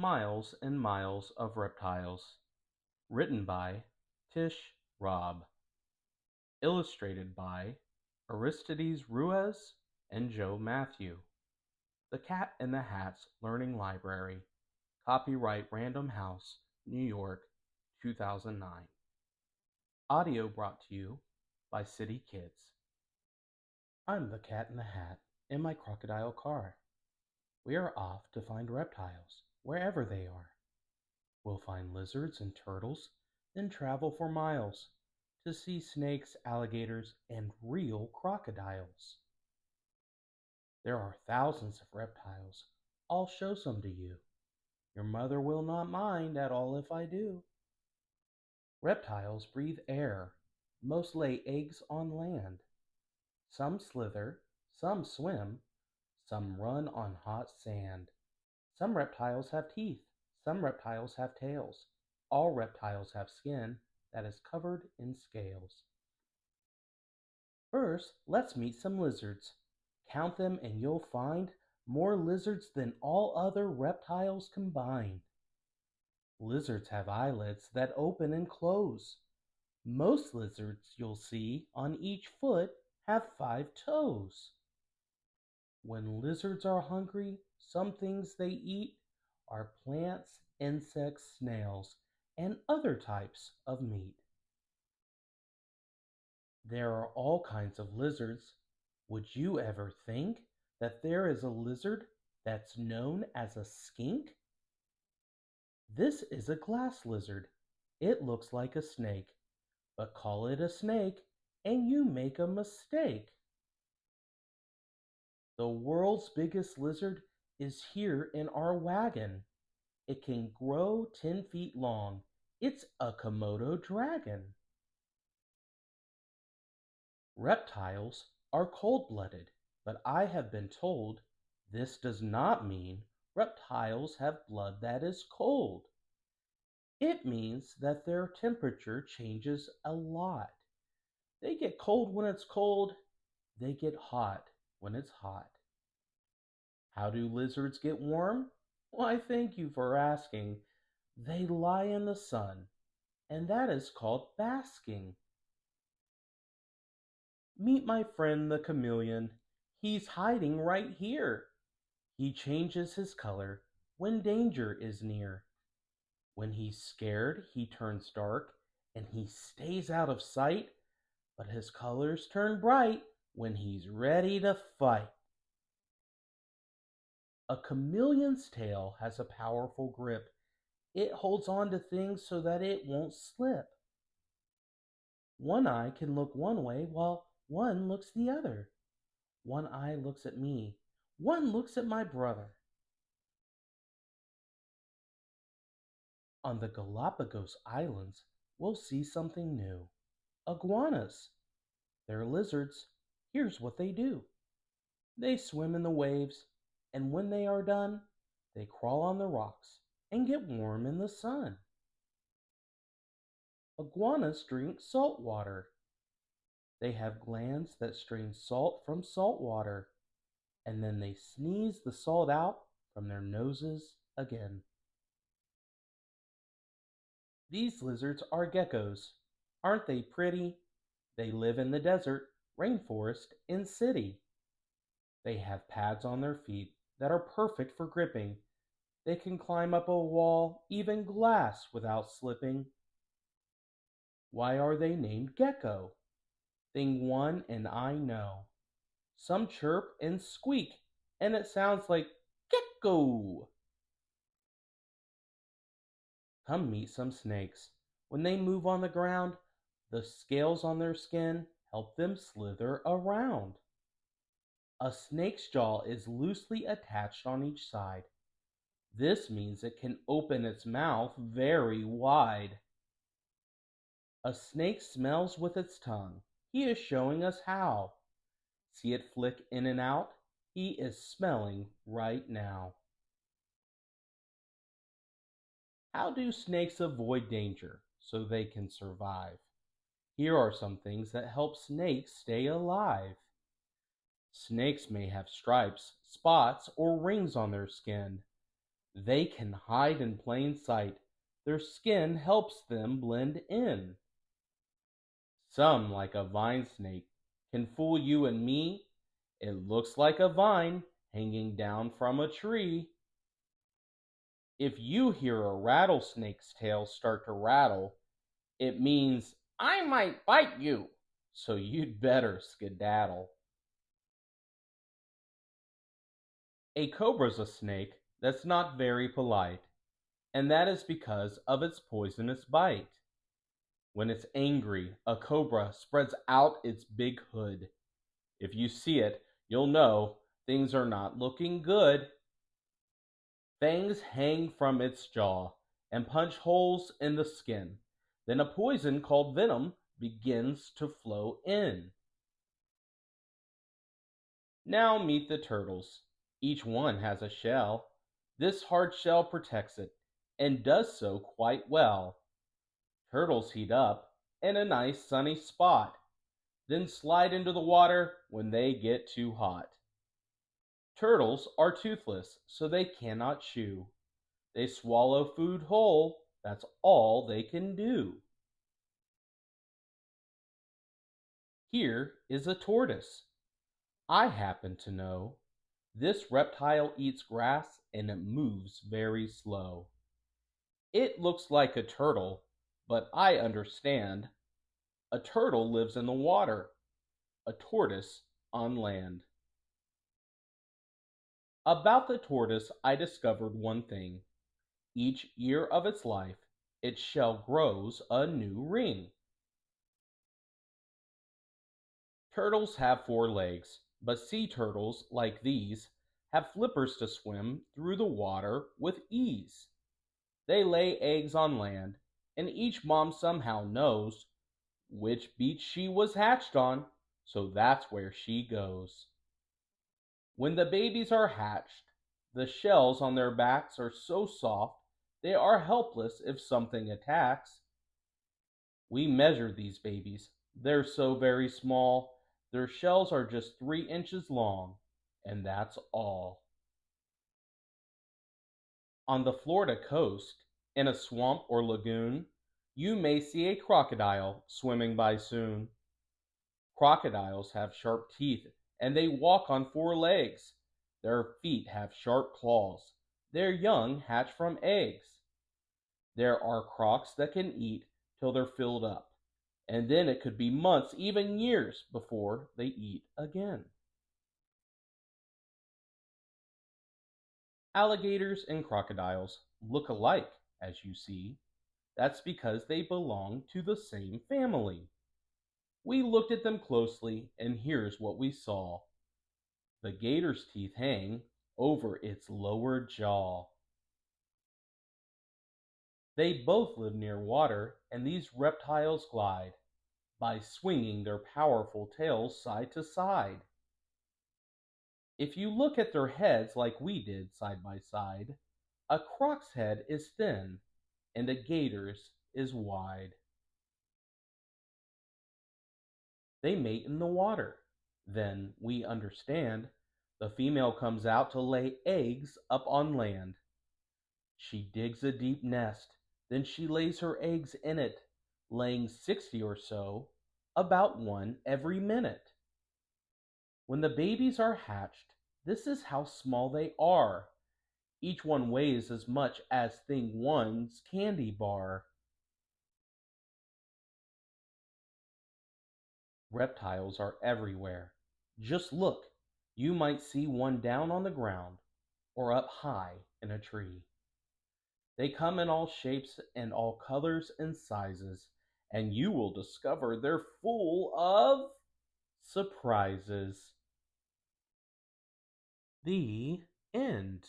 Miles and Miles of Reptiles, written by Tish Robb, illustrated by Aristides Ruiz and Joe Matthew. The Cat in the Hat's Learning Library, copyright Random House, New York, 2009. Audio brought to you by City Kids. I'm the Cat in the Hat in my crocodile car. We are off to find reptiles, wherever they are. We'll find lizards and turtles, then travel for miles to see snakes, alligators, and real crocodiles. There are thousands of reptiles. I'll show some to you. Your mother will not mind at all if I do. Reptiles breathe air. Most lay eggs on land. Some slither, some swim, some run on hot sand. Some reptiles have teeth. Some reptiles have tails. All reptiles have skin that is covered in scales. First, let's meet some lizards. Count them and you'll find more lizards than all other reptiles combined. Lizards have eyelids that open and close. Most lizards you'll see on each foot have 5 toes. When lizards are hungry, some things they eat are plants, insects, snails, and other types of meat. There are all kinds of lizards. Would you ever think that there is a lizard that's known as a skink? This is a glass lizard. It looks like a snake, but call it a snake and you make a mistake. The world's biggest lizard is here in our wagon. It can grow 10 feet long. It's a Komodo dragon. Reptiles are cold-blooded, but I have been told this does not mean reptiles have blood that is cold. It means that their temperature changes a lot. They get cold when it's cold. They get hot when it's hot. How do lizards get warm? Why, thank you for asking. They lie in the sun, and that is called basking. Meet my friend the chameleon. He's hiding right here. He changes his color when danger is near. When he's scared, he turns dark, and he stays out of sight, but his colors turn bright when he's ready to fight. A chameleon's tail has a powerful grip. It holds on to things so that it won't slip. One eye can look one way while one looks the other. One eye looks at me. One looks at my brother. On the Galapagos Islands, we'll see something new. Iguanas. They're lizards. Here's what they do. They swim in the waves, and when they are done, they crawl on the rocks and get warm in the sun. Iguanas drink salt water. They have glands that strain salt from salt water, and then they sneeze the salt out from their noses again. These lizards are geckos. Aren't they pretty? They live in the desert, rainforest, and city. They have pads on their feet that are perfect for gripping. They can climb up a wall, even glass, without slipping. Why are they named gecko? Thing one and I know. Some chirp and squeak, and it sounds like gecko. Come meet some snakes. When they move on the ground, the scales on their skin help them slither around. A snake's jaw is loosely attached on each side. This means it can open its mouth very wide. A snake smells with its tongue. He is showing us how. See it flick in and out? He is smelling right now. How do snakes avoid danger so they can survive? Here are some things that help snakes stay alive. Snakes may have stripes, spots, or rings on their skin. They can hide in plain sight. Their skin helps them blend in. Some, like a vine snake, can fool you and me. It looks like a vine hanging down from a tree. If you hear a rattlesnake's tail start to rattle, it means I might bite you, so you'd better skedaddle. A cobra's a snake that's not very polite, and that is because of its poisonous bite. When it's angry, a cobra spreads out its big hood. If you see it, you'll know things are not looking good. Fangs hang from its jaw and punch holes in the skin. Then a poison called venom begins to flow in. Now meet the turtles. Each one has a shell. This hard shell protects it, and does so quite well. Turtles heat up in a nice sunny spot, then slide into the water when they get too hot. Turtles are toothless, so they cannot chew. They swallow food whole, that's all they can do. Here is a tortoise. I happen to know this reptile eats grass and it moves very slow. It looks like a turtle, but I understand. A turtle lives in the water, a tortoise on land. About the tortoise, I discovered one thing. Each year of its life, its shell grows a new ring. Turtles have 4 legs, but sea turtles, like these, have flippers to swim through the water with ease. They lay eggs on land, and each mom somehow knows which beach she was hatched on, so that's where she goes. When the babies are hatched, the shells on their backs are so soft they are helpless if something attacks. We measure these babies. They're so very small. Their shells are just 3 inches long, and that's all. On the Florida coast, in a swamp or lagoon, you may see a crocodile swimming by soon. Crocodiles have sharp teeth, and they walk on 4 legs. Their feet have sharp claws. Their young hatch from eggs. There are crocs that can eat till they're filled up, and then it could be months, even years, before they eat again. Alligators and crocodiles look alike, as you see. That's because they belong to the same family. We looked at them closely, and here's what we saw. The gator's teeth hang over its lower jaw. They both live near water, and these reptiles glide by swinging their powerful tails side to side. If you look at their heads like we did side by side, a croc's head is thin and a gator's is wide. They mate in the water. Then, we understand, the female comes out to lay eggs up on land. She digs a deep nest, then she lays her eggs in it, laying 60 or so, about one every minute. When the babies are hatched, this is how small they are. Each one weighs as much as Thing One's candy bar. Reptiles are everywhere. Just look, you might see one down on the ground or up high in a tree. They come in all shapes and all colors and sizes, and you will discover they're full of surprises. The end.